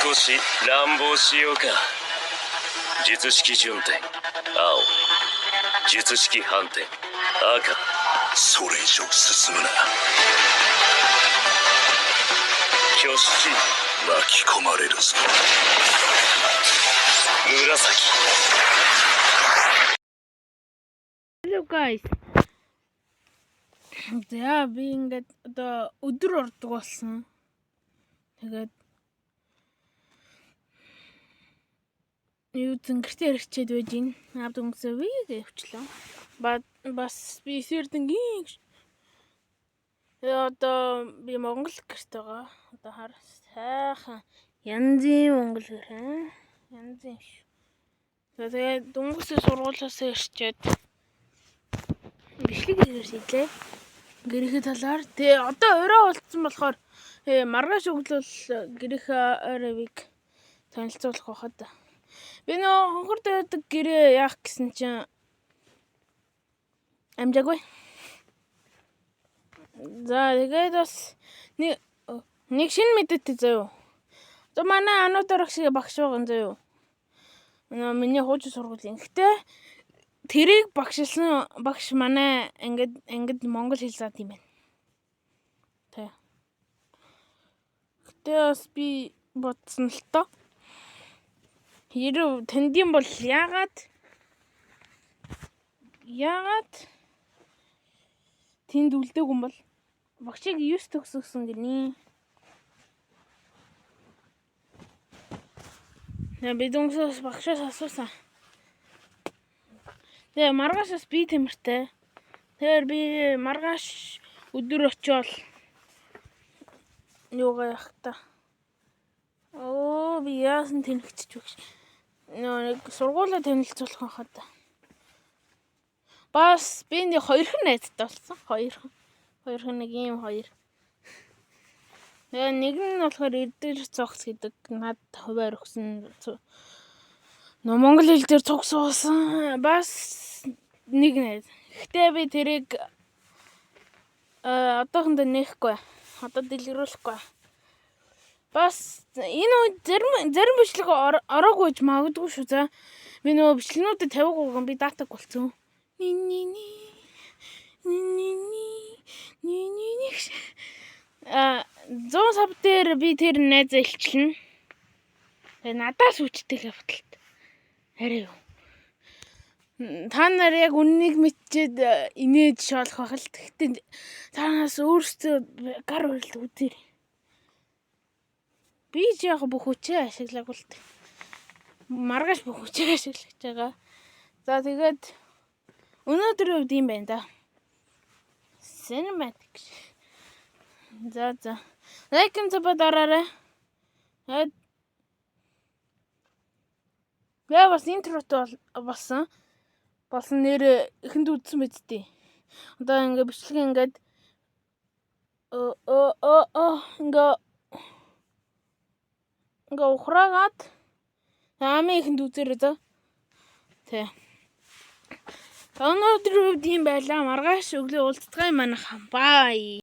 少し乱暴しようか。術式順天青、術式反転赤。それ以上進むな。挙式巻き込まれるぞ。紫。 Hello guys. За би ингээд одоо өдөр ордог болсон. Тэгээд юу зөнгөртөө хэрэгчээд байж гин. Авд өнгөсөө виг явчлаа. Бас би сэрдэнгийн одоо би Монгол гэрт байгаа. Одоо хар сайхан янзын Монгол гэр. Янзын шүү. Тэгээд дүнгээс сургуулиас ирчээд бичлэг хийлээ. Гэрийнхээ талаар. Тэгээ одоо орой болцсон болохоор маргааш өглөөл гэрийнхээ оройвыг танилцуулах байхад. Би нөө хонхорд байдаг гэрээ яах гэсэн чинь амжаагүй. За тэгээд бас нэг шинэ мэдээтэй заяа. Одоо манай анууд орох шиг багш байгаа заяа. Миний хуучин сургуулийн. Гэхдээ тэрийг багшилсан багш манай ингээд монгол хэл заад юм байна. Тэ. Гэтэ бас би бодсон л тоо. Хэрэг тэндийн бол яагаад тэнд үлдээг юм бол багшийг 9 төгсгсөн гинэ. Би дүнсээс багшаас асуусан. Тэгээ маргаашаас би тэмэртэй. Тэгэхээр би маргааш өдөр очиод юугаа явах та. Би яасан тэнэгчж багш. Нэг сургуулаа танилцуулах байхад. Бас би нэг 2 найзтай болсон. 2 нэг ийм 2. Тэгээ нэг нь болохоор Эрдэнэ цогц гэдэг над хуваар өгсөн. Монгол хэл дээр цогц суусан. Бас нэг найз. Гэтэ би тэрийг одоохондоо нэхгүй. Одоо дэлгэрүүлэхгүй. Бас энэ үед зарим бичлэг ороогүй ч магадгүй шүү за. Би нөгөө бичлэгнүүдэд тавиагүй би датаг болцсон. Зон сав дээр би тэр найзаа илчлэн. Тэгээ надаас үчтэй л явталт. Арай юу. Та нар яг үннийг мэдчихэд инээж шоолох байх л. Гэхдээ танаас өөрсдөө гар барилт үзээрэй. Би ч яг бүх хүчээ ашиглаагүй л. Маргааш бүх хүчээ ашиглаж байгаа. За тэгээд өнөөдрийн үед юм байна да. Cinematic. За. Лайк and subscribe дараарай. Я бас интротой болсон. Болсон нэр ихэнд үзсэн мэт дээ. Одоо ингээ бичлэг ингээд ингээ ухраагаад амын ихэнд үзээрэй за. Тэ. Өнөөдөр үед юм байлаа. Маргааш өглөө уулзцгаая манайхан. Бай.